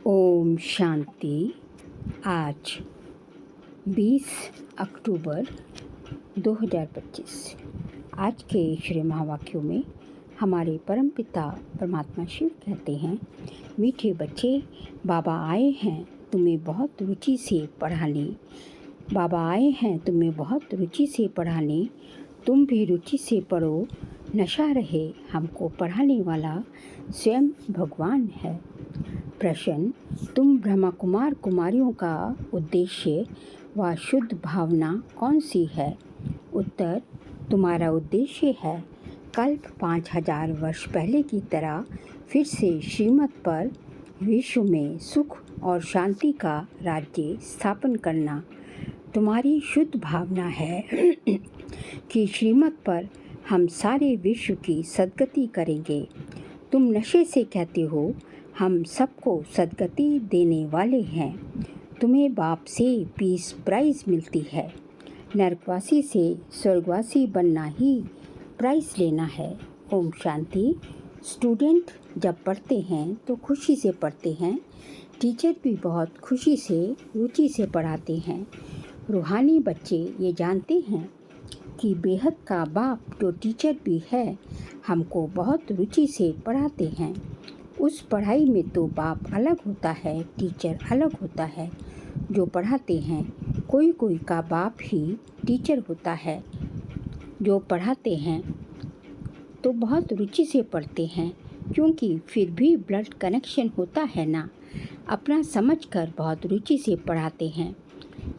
ओम शांति। आज 20 अक्टूबर 2025। आज के श्री महावाक्यों में हमारे परमपिता परमात्मा शिव कहते हैं, मीठे बच्चे, बाबा आए हैं तुम्हें बहुत रुचि से पढ़ाने। बाबा आए हैं तुम्हें बहुत रुचि से पढ़ाने, तुम भी रुचि से पढ़ो। नशा रहे हमको पढ़ाने वाला स्वयं भगवान है। प्रश्न, तुम ब्रह्मा कुमार कुमारियों का उद्देश्य व शुद्ध भावना कौन सी है? उत्तर, तुम्हारा उद्देश्य है कल्प 5000 वर्ष पहले की तरह फिर से श्रीमत पर विश्व में सुख और शांति का राज्य स्थापन करना। तुम्हारी शुद्ध भावना है कि श्रीमत पर हम सारे विश्व की सद्गति करेंगे। तुम नशे से कहते हो हम सबको सद्गति देने वाले हैं। तुम्हें बाप से पीस प्राइज मिलती है। नरकवासी से स्वर्गवासी बनना ही प्राइज लेना है। ओम शांति। स्टूडेंट जब पढ़ते हैं तो खुशी से पढ़ते हैं। टीचर भी बहुत खुशी से रुचि से पढ़ाते हैं। रूहानी बच्चे ये जानते हैं कि बेहद का बाप जो टीचर भी है हमको बहुत रुचि से पढ़ाते हैं। उस पढ़ाई में तो बाप अलग होता है, टीचर अलग होता है। जो पढ़ाते हैं कोई कोई का बाप ही टीचर होता है। जो पढ़ाते हैं तो बहुत रुचि से पढ़ते हैं, क्योंकि फिर भी ब्लड कनेक्शन होता है ना। अपना समझकर बहुत रुचि से पढ़ाते हैं।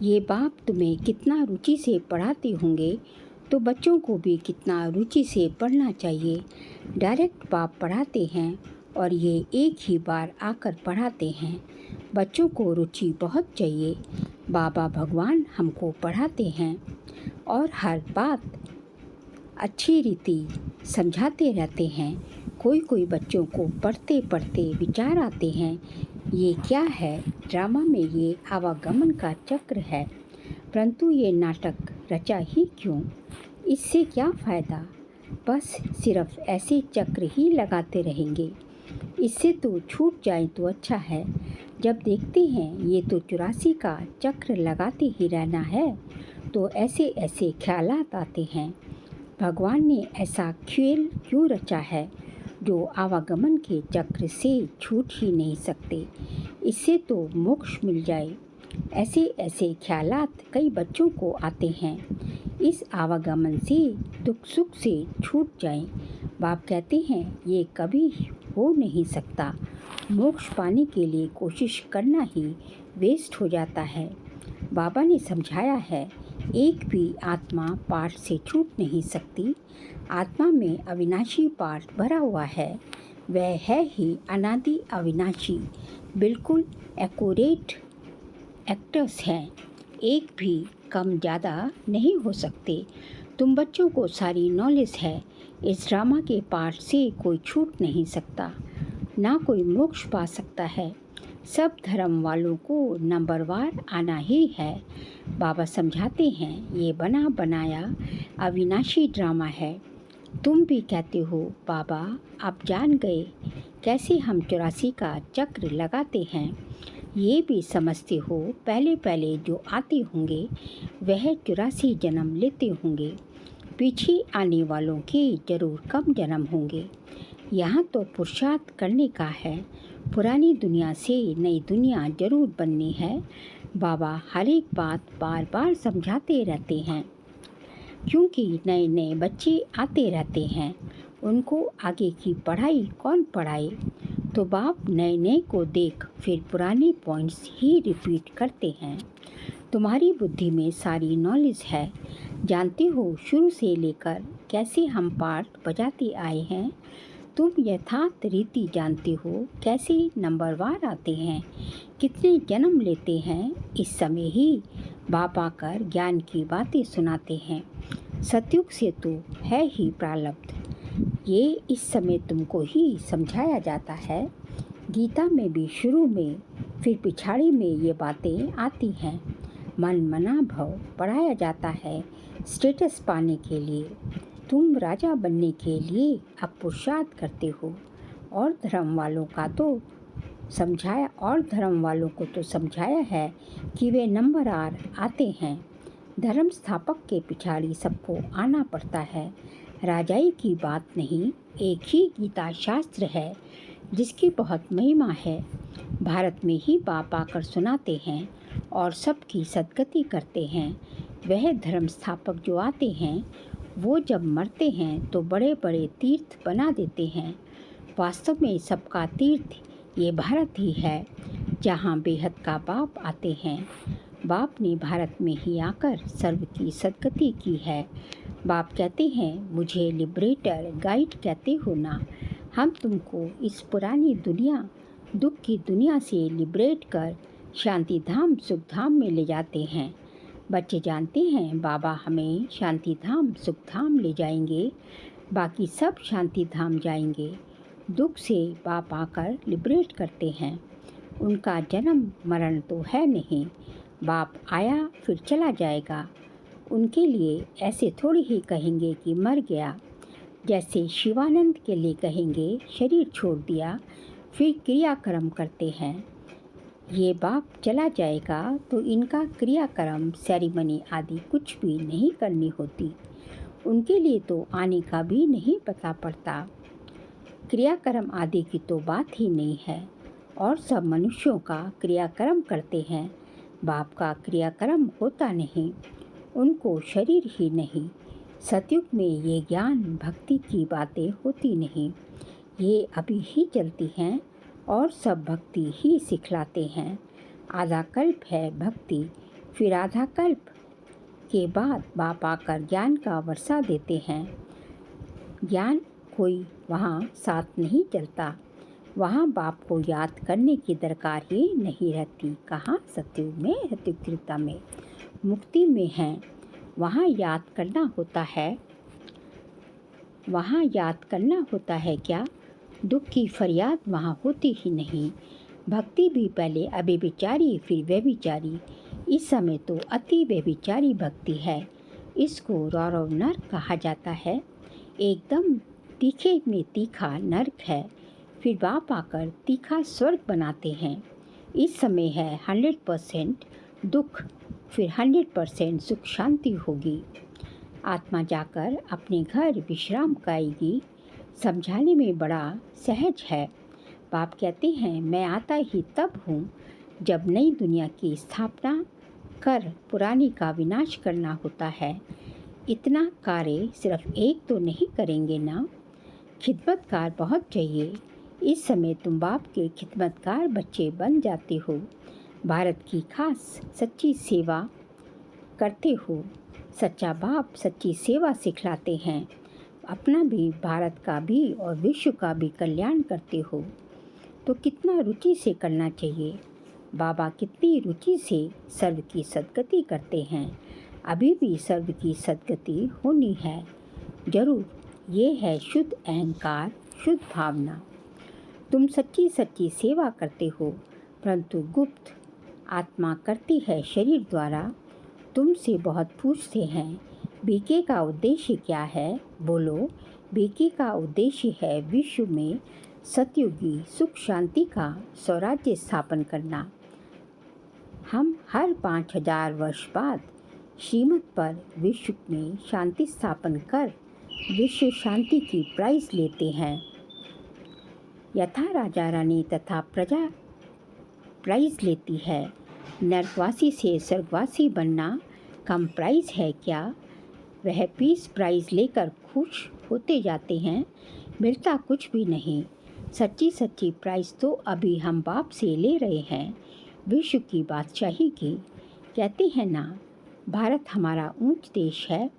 ये बाप तुम्हें कितना रुचि से पढ़ाते होंगे तो बच्चों को भी कितना रुचि से पढ़ना चाहिए। डायरेक्ट बाप पढ़ाते हैं और ये एक ही बार आकर पढ़ाते हैं। बच्चों को रुचि बहुत चाहिए। बाबा भगवान हमको पढ़ाते हैं और हर बात अच्छी रीति समझाते रहते हैं। कोई कोई बच्चों को पढ़ते पढ़ते विचार आते हैं, ये क्या है? ड्रामा में ये आवागमन का चक्र है, परंतु ये नाटक रचा ही क्यों? इससे क्या फ़ायदा? बस सिर्फ ऐसे चक्र ही लगाते रहेंगे। इससे तो छूट जाए तो अच्छा है। जब देखते हैं ये तो 84 का चक्र लगाते ही रहना है, तो ऐसे ऐसे ख्यालात आते हैं, भगवान ने ऐसा खेल क्यों रचा है जो आवागमन के चक्र से छूट ही नहीं सकते। इससे तो मोक्ष मिल जाए। ऐसे ऐसे ख्यालात कई बच्चों को आते हैं। इस आवागमन से दुख सुख से छूट जाएं। बाप कहते हैं ये कभी हो नहीं सकता। मोक्ष पाने के लिए कोशिश करना ही वेस्ट हो जाता है। बाबा ने समझाया है, एक भी आत्मा पाठ से छूट नहीं सकती। आत्मा में अविनाशी पाठ भरा हुआ है। वह है ही अनादि अविनाशी, बिल्कुल एक्यूरेट एक्टर्स हैं। एक भी कम ज़्यादा नहीं हो सकते। तुम बच्चों को सारी नॉलेज है। इस ड्रामा के पाठ से कोई छूट नहीं सकता, ना कोई मोक्ष पा सकता है। सब धर्म वालों को नंबरवार आना ही है। बाबा समझाते हैं ये बना बनाया अविनाशी ड्रामा है। तुम भी कहते हो बाबा आप जान गए कैसे हम 84 का चक्र लगाते हैं। ये भी समझते हो पहले पहले जो आते होंगे वह 84 जन्म लेते होंगे। पीछे आने वालों के जरूर कम जन्म होंगे। यहाँ तो पुरुषार्थ करने का है। पुरानी दुनिया से नई दुनिया जरूर बननी है। बाबा हर एक बात बार बार समझाते रहते हैं, क्योंकि नए नए बच्चे आते रहते हैं। उनको आगे की पढ़ाई कौन पढ़ाए? तो बाप नए नए को देख फिर पुराने पॉइंट्स ही रिपीट करते हैं। तुम्हारी बुद्धि में सारी नॉलेज है। जानते हो शुरू से लेकर कैसे हम पाठ बजाते आए हैं। तुम यथार्थ रीति जानते हो कैसे नंबरवार आते हैं, कितने जन्म लेते हैं। इस समय ही बाप आकर ज्ञान की बातें सुनाते हैं। सतयुग से तो है ही प्रारब्ध, ये इस समय तुमको ही समझाया जाता है। गीता में भी शुरू में फिर पिछाड़ी में ये बातें आती हैं। मन मना भव पढ़ाया जाता है स्टेटस पाने के लिए। तुम राजा बनने के लिए अब पुरुषार्थ करते हो, और धर्म वालों का तो समझाया और धर्म वालों को तो समझाया है कि वे नंबरदार आते हैं। धर्म स्थापक के पिछाड़ी सबको आना पड़ता है। राजाई की बात नहीं, एक ही गीता शास्त्र है जिसकी बहुत महिमा है। भारत में ही बाप आकर सुनाते हैं और सबकी सद्गति करते हैं। वह धर्म स्थापक जो आते हैं वो जब मरते हैं तो बड़े बड़े तीर्थ बना देते हैं। वास्तव में सबका तीर्थ ये भारत ही है, जहाँ बेहद का बाप आते हैं। बाप ने भारत में ही आकर सर्व की सद्गति की है। बाप कहते हैं, मुझे लिबरेटर गाइड कहते हो ना, हम तुमको इस पुरानी दुनिया, दुख की दुनिया से लिबरेट कर शांति धाम सुख धाम में ले जाते हैं। बच्चे जानते हैं बाबा हमें शांति धाम सुख धाम ले जाएंगे, बाकी सब शांति धाम जाएंगे। दुख से बाप आकर लिबरेट करते हैं। उनका जन्म मरण तो है नहीं, बाप आया फिर चला जाएगा। उनके लिए ऐसे थोड़ी ही कहेंगे कि मर गया, जैसे शिवानंद के लिए कहेंगे शरीर छोड़ दिया, फिर क्रियाक्रम करते हैं। ये बाप चला जाएगा तो इनका क्रियाक्रम सेरेमनी आदि कुछ भी नहीं करनी होती। उनके लिए तो आने का भी नहीं पता पड़ता। क्रियाक्रम आदि की तो बात ही नहीं है। और सब मनुष्यों का क्रियाक्रम करते हैं। बाप का क्रियाक्रम होता नहीं, उनको शरीर ही नहीं। सतयुग में ये ज्ञान भक्ति की बातें होती नहीं, ये अभी ही चलती हैं और सब भक्ति ही सिखलाते हैं। आधा कल्प है भक्ति, फिर आधा कल्प के बाद बाप आकर ज्ञान का वर्षा देते हैं। ज्ञान कोई वहाँ साथ नहीं चलता, वहाँ बाप को याद करने की दरकार ही नहीं रहती। कहाँ? सतयुग में, सतयुग त्रेता में, मुक्ति में हैं, वहाँ याद करना होता है। वहाँ याद करना होता है क्या? दुख की फरियाद वहाँ होती ही नहीं। भक्ति भी पहले अव्यभिचारी फिर व्यभिचारी, इस समय तो अति व्यभिचारी भक्ति है। इसको रौरव नर्क कहा जाता है। एकदम तीखे में तीखा नर्क है, फिर बाप आकर तीखा स्वर्ग बनाते हैं। इस समय है 100% दुख, फिर 100% सुख शांति होगी। आत्मा जाकर अपने घर विश्राम कराएगी। समझाने में बड़ा सहज है। बाप कहते हैं, मैं आता ही तब हूँ जब नई दुनिया की स्थापना कर पुरानी का विनाश करना होता है। इतना कार्य सिर्फ एक तो नहीं करेंगे ना, खिदमतकार बहुत चाहिए। इस समय तुम बाप के खिदमतकार बच्चे बन जाते हो, भारत की खास सच्ची सेवा करते हो। सच्चा बाप सच्ची सेवा सिखलाते हैं। अपना भी, भारत का भी और विश्व का भी कल्याण करते हो तो कितना रुचि से करना चाहिए। बाबा कितनी रुचि से सर्व की सद्गति करते हैं। अभी भी सर्व की सद्गति होनी है जरूर। ये है शुद्ध अहंकार, शुद्ध भावना। तुम सच्ची सच्ची सेवा करते हो, परंतु गुप्त आत्मा करती है शरीर द्वारा। तुमसे बहुत पूछते हैं, बीके का उद्देश्य क्या है? बोलो, बीके का उद्देश्य है विश्व में सतयुगी सुख शांति का स्वराज्य स्थापन करना। हम हर 5000 वर्ष बाद श्रीमत पर विश्व में शांति स्थापन कर विश्व शांति की प्राइज लेते हैं। यथा राजा रानी तथा प्रजा प्राइज लेती है। नरकवासी से स्वर्गवासी बनना कम प्राइज है क्या? वह पीस प्राइज लेकर खुश होते जाते हैं, मिलता कुछ भी नहीं। सच्ची सच्ची प्राइज तो अभी हम बाप से ले रहे हैं, विश्व की बादशाही की। कहते हैं ना, भारत हमारा ऊंच देश है।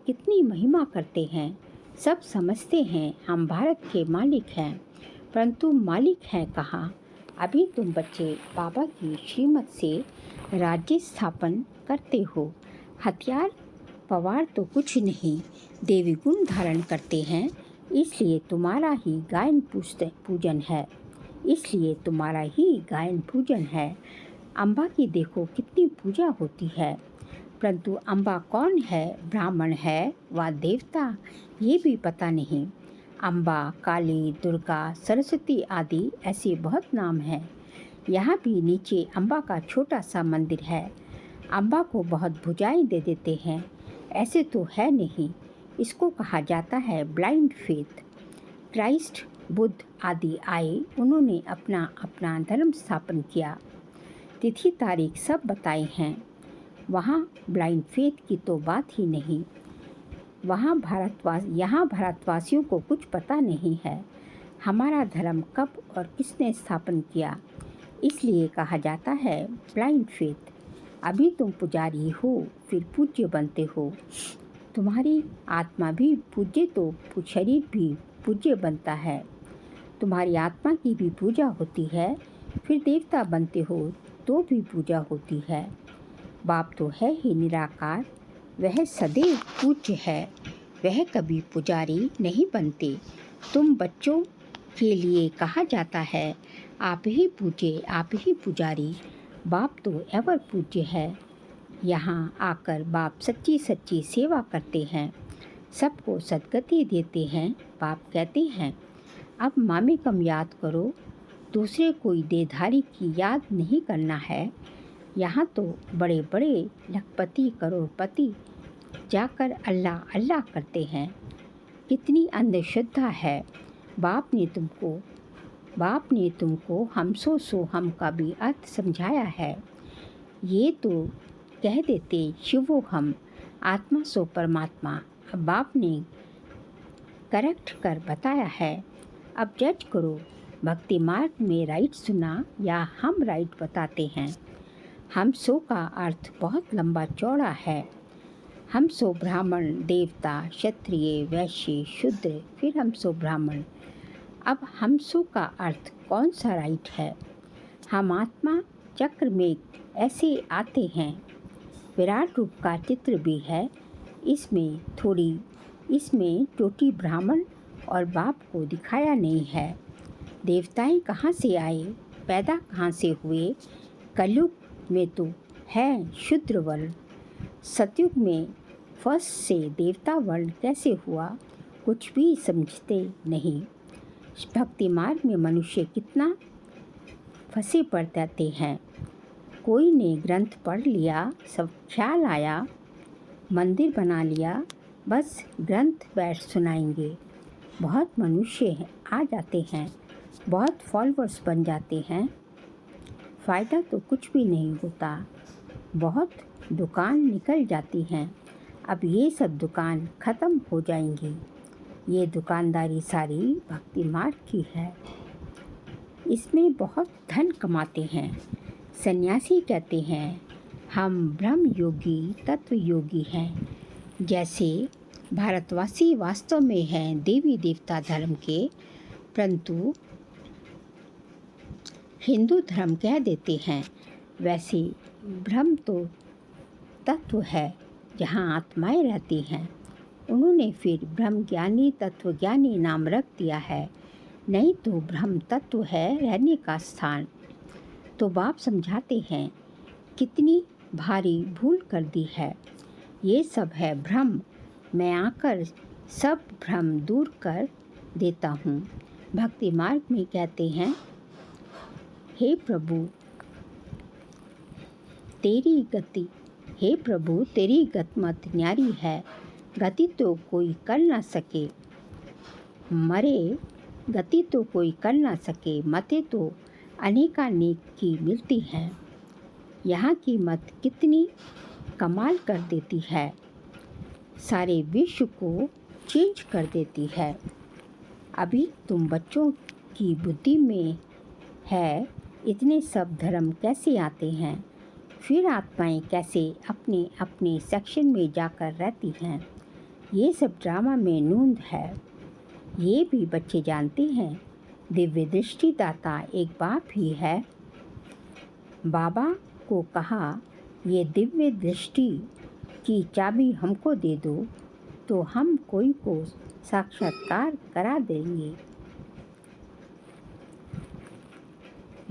कितनी महिमा करते हैं, सब समझते हैं हम भारत के मालिक हैं, परंतु मालिक हैं कहाँ? अभी तुम बच्चे बाबा की श्रीमत से राज्य स्थापन करते हो। हथियार पवार तो कुछ नहीं, देवी गुण धारण करते हैं, इसलिए तुम्हारा ही गायन पूजन है। इसलिए तुम्हारा ही गायन पूजन है। अम्बा की देखो कितनी पूजा होती है, परंतु अम्बा कौन है, ब्राह्मण है व देवता, ये भी पता नहीं। अम्बा, काली, दुर्गा, सरस्वती आदि ऐसे बहुत नाम हैं। यहाँ भी नीचे अम्बा का छोटा सा मंदिर है। अम्बा को बहुत भुजाएं दे देते हैं, ऐसे तो है नहीं। इसको कहा जाता है ब्लाइंड फेथ। क्राइस्ट, बुद्ध आदि आए, उन्होंने अपना अपना धर्म स्थापन किया, तिथि तारीख सब बताए हैं। वहाँ ब्लाइंड फेथ की तो बात ही नहीं। यहाँ भारतवासियों को कुछ पता नहीं है हमारा धर्म कब और किसने स्थापन किया, इसलिए कहा जाता है ब्लाइंड फेथ। अभी तुम पुजारी हो, फिर पूज्य बनते हो। तुम्हारी आत्मा भी पूज्य तो शरीर भी पूज्य बनता है। तुम्हारी आत्मा की भी पूजा होती है, फिर देवता बनते हो तो भी पूजा होती है। बाप तो है ही निराकार, वह सदैव पूज्य है, वह कभी पुजारी नहीं बनते। तुम बच्चों के लिए कहा जाता है आप ही पूज्य, आप ही पुजारी। बाप तो एवर पूज्य है। यहाँ आकर बाप सच्ची सच्ची सेवा करते हैं, सबको सद्गति देते हैं। बाप कहते हैं अब मामेकम याद करो, दूसरे कोई देधारी की याद नहीं करना है। यहाँ तो बड़े बड़े लखपति करोड़पति जाकर अल्लाह अल्लाह करते हैं। कितनी अंधश्रद्धा है। बाप ने तुमको हम सो हम का भी अर्थ समझाया है। ये तो कह देते शिवो हम, आत्मा सो परमात्मा। अब बाप ने करेक्ट कर बताया है। अब जज करो, भक्ति मार्ग में राइट सुना या हम राइट बताते हैं। हम सो का अर्थ बहुत लंबा चौड़ा है। हम सो ब्राह्मण, देवता, क्षत्रिय, वैश्य, शूद्र, फिर हम सो ब्राह्मण। अब हम सो का अर्थ कौन सा राइट है? हम आत्मा चक्र में ऐसे आते हैं। विराट रूप का चित्र भी है। इसमें टोटी ब्राह्मण और बाप को दिखाया नहीं है। देवताएं कहाँ से आए, पैदा कहाँ से हुए? कलयुग में तो है शूद्र वर्ण। सतयुग में फर्स्ट से देवता वर्ण कैसे हुआ, कुछ भी समझते नहीं। भक्ति मार्ग में मनुष्य कितना फंसे पड़ जाते हैं। कोई ने ग्रंथ पढ़ लिया, सब ख्याल आया, मंदिर बना लिया, बस ग्रंथ बैठ सुनाएंगे। बहुत मनुष्य आ जाते हैं, बहुत फॉलोअर्स बन जाते हैं, फ़ायदा तो कुछ भी नहीं होता। बहुत दुकान निकल जाती हैं। अब ये सब दुकान ख़त्म हो जाएंगी। ये दुकानदारी सारी भक्ति मार्ग की है। इसमें बहुत धन कमाते हैं। सन्यासी कहते हैं हम ब्रह्म योगी, तत्व योगी हैं। जैसे भारतवासी वास्तव में हैं देवी देवता धर्म के, परंतु हिंदू धर्म कह देते हैं। वैसे ब्रह्म तो तत्व है जहाँ आत्माएं रहती हैं। उन्होंने फिर ब्रह्म ज्ञानी तत्वज्ञानी नाम रख दिया है, नहीं तो ब्रह्म तत्व है रहने का स्थान। तो बाप समझाते हैं कितनी भारी भूल कर दी है। ये सब है भ्रम, मैं आकर सब भ्रम दूर कर देता हूँ। भक्ति मार्ग में कहते हैं हे प्रभु तेरी गति, हे प्रभु तेरी गतिमत न्यारी है, गति तो कोई कर ना सके मरे, गति तो कोई कर ना सके, मतें तो अनेकानेक की मिलती हैं। यहाँ की मत कितनी कमाल कर देती है, सारे विश्व को चेंज कर देती है। अभी तुम बच्चों की बुद्धि में है इतने सब धर्म कैसे आते हैं, फिर आत्माएं कैसे अपने अपने सेक्शन में जाकर रहती हैं। ये सब ड्रामा में नूंद है। ये भी बच्चे जानते हैं दिव्य दृष्टि दाता एक बाप ही है। बाबा को कहा ये दिव्य दृष्टि की चाबी हमको दे दो तो हम कोई को साक्षात्कार करा देंगे।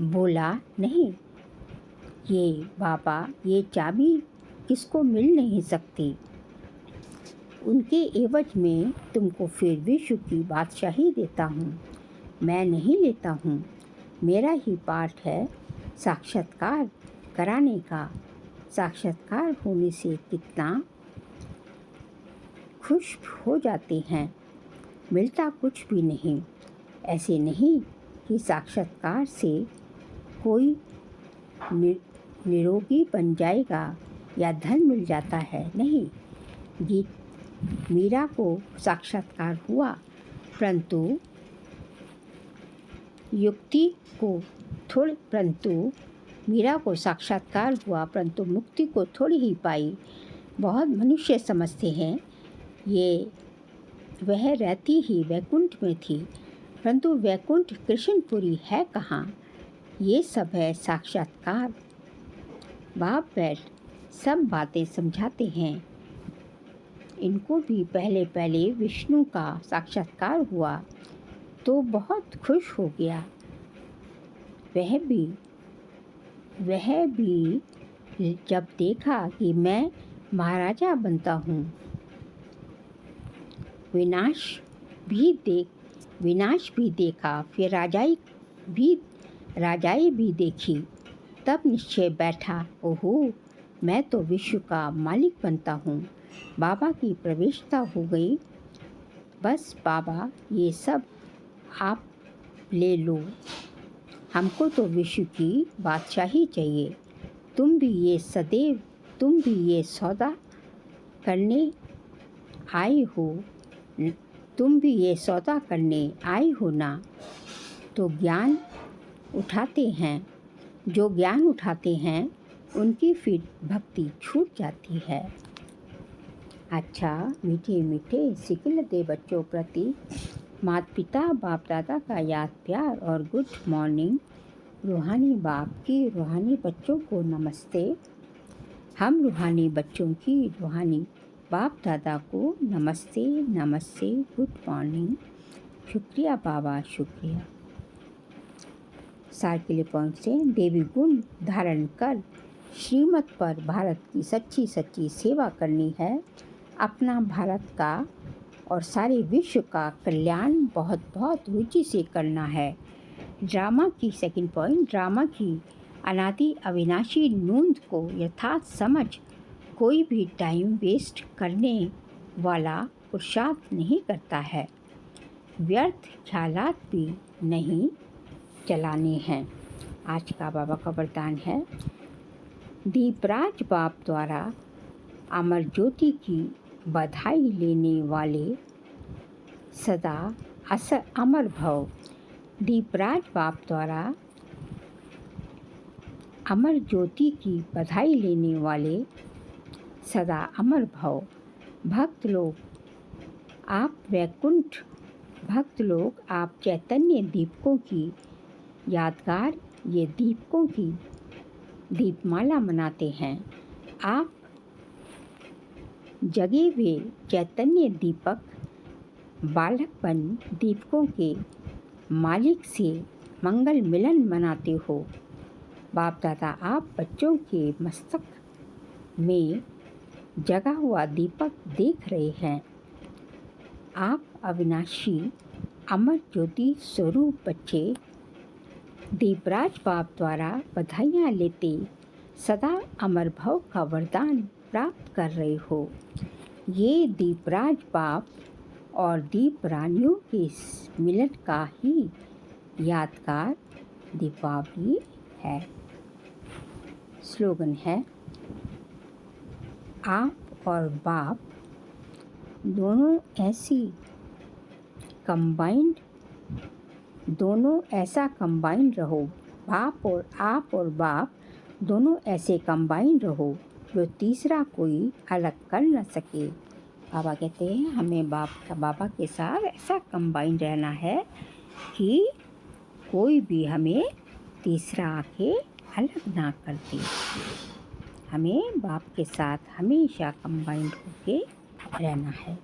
बोला नहीं ये बाबा, ये चाबी किसको मिल नहीं सकती। उनके एवज में तुमको फिर विश्व की बादशाही देता हूँ। मैं नहीं लेता हूँ, मेरा ही पाठ है साक्षात्कार कराने का। साक्षात्कार होने से कितना खुश हो जाते हैं, मिलता कुछ भी नहीं। ऐसे नहीं कि साक्षात्कार से कोई निरोगी बन जाएगा या धन मिल जाता है, नहीं। मीरा को साक्षात्कार हुआ, परंतु मीरा को साक्षात्कार हुआ परंतु मुक्ति को थोड़ी ही पाई। बहुत मनुष्य समझते हैं वह रहती ही वैकुंठ में थी, परंतु वैकुंठ कृष्णपुरी है कहाँ। ये सब है साक्षात्कार। बाप बैठ सब बातें समझाते हैं। इनको भी पहले विष्णु का साक्षात्कार हुआ तो बहुत खुश हो गया। वह भी जब देखा कि मैं महाराजा बनता हूँ, विनाश भी देखा, फिर राजाई भी देखी, तब निश्चय बैठा, ओहो मैं तो विश्व का मालिक बनता हूँ। बाबा की प्रवेशता हो गई। बस बाबा ये सब आप ले लो, हमको तो विश्व की बादशाही चाहिए। तुम भी ये सौदा करने आए हो ना। तो जो ज्ञान उठाते हैं उनकी फिर भक्ति छूट जाती है। अच्छा मीठे मीठे सिकल दे बच्चों प्रति माता पिता बाप दादा का याद प्यार और गुड मॉर्निंग। रूहानी बाप की रूहानी बच्चों को नमस्ते। हम रूहानी बच्चों की रूहानी बाप दादा को नमस्ते नमस्ते, गुड मॉर्निंग। शुक्रिया बाबा, शुक्रिया। सार के लिए पहुँचे। देवी गुण धारण कर श्रीमत पर भारत की सच्ची सेवा करनी है। अपना भारत का और सारे विश्व का कल्याण बहुत रुचि से करना है। ड्रामा की अनादि अविनाशी नूंद को यथार्थ समझ कोई भी टाइम वेस्ट करने वाला पुरुषार्थ नहीं करता है। व्यर्थ ख्यालात भी नहीं चलाने हैं। आज का बाबा का वरदान है, दीपराज बाप द्वारा अमर ज्योति की बधाई लेने वाले सदा अमर भव। दीपराज बाप द्वारा अमर ज्योति की बधाई लेने वाले सदा अमर भव। भक्त लोग आप चैतन्य दीपकों की यादगार ये दीपकों की दीपमाला मनाते हैं। आप जगे हुए चैतन्य दीपक बालकपन दीपकों के मालिक से मंगल मिलन मनाते हो। बाप दादा आप बच्चों के मस्तक में जगा हुआ दीपक देख रहे हैं। आप अविनाशी अमर ज्योति स्वरूप बच्चे दीपराज बाप द्वारा बधाइयाँ लेते सदा अमर भव का वरदान प्राप्त कर रहे हो। ये दीपराज बाप और दीप रानियों के मिलन का ही यादगार दीपावली है। स्लोगन है, आप और बाप दोनों ऐसा कंबाइंड रहो। आप और बाप दोनों ऐसे कंबाइंड रहो जो तीसरा कोई अलग कर न सके। बाबा कहते हैं हमें बाबा के साथ ऐसा कंबाइंड रहना है कि कोई भी हमें तीसरा आके अलग ना कर दे। हमें बाप के साथ हमेशा कंबाइंड होके रहना है।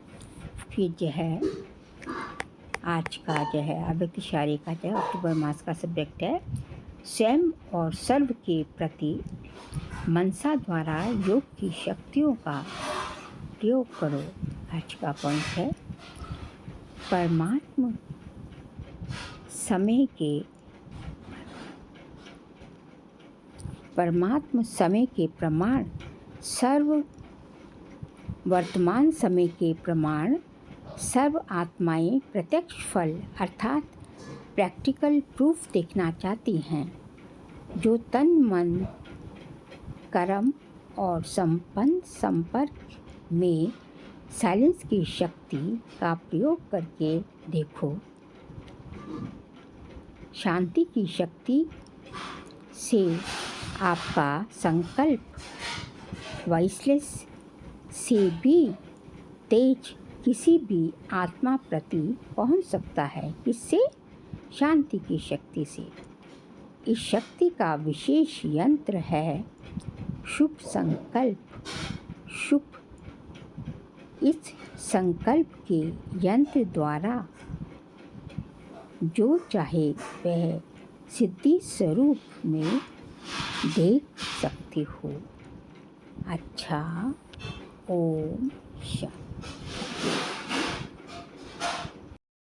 फिर जो है आज का जो है अव्यक्त इशारे का जो है अक्टूबर मास का सब्जेक्ट है, स्वयं और सर्व के प्रति मनसा द्वारा योग की शक्तियों का प्रयोग करो। आज का पॉइंट है परमात्म समय के प्रमाण सर्व वर्तमान समय के प्रमाण सर्व आत्माएं प्रत्यक्ष फल अर्थात प्रैक्टिकल प्रूफ देखना चाहती हैं, जो तन मन कर्म और संपन्न संपर्क में साइलेंस की शक्ति का प्रयोग करके देखो। शांति की शक्ति से आपका संकल्प वॉइसलेस से भी तेज किसी भी आत्मा प्रति पहुंच सकता है। किससे? शांति की शक्ति से। इस शक्ति का विशेष यंत्र है शुभ संकल्प। इस संकल्प के यंत्र द्वारा जो चाहे वह सिद्धि स्वरूप में देख सकते हो। अच्छा, ओम शांति।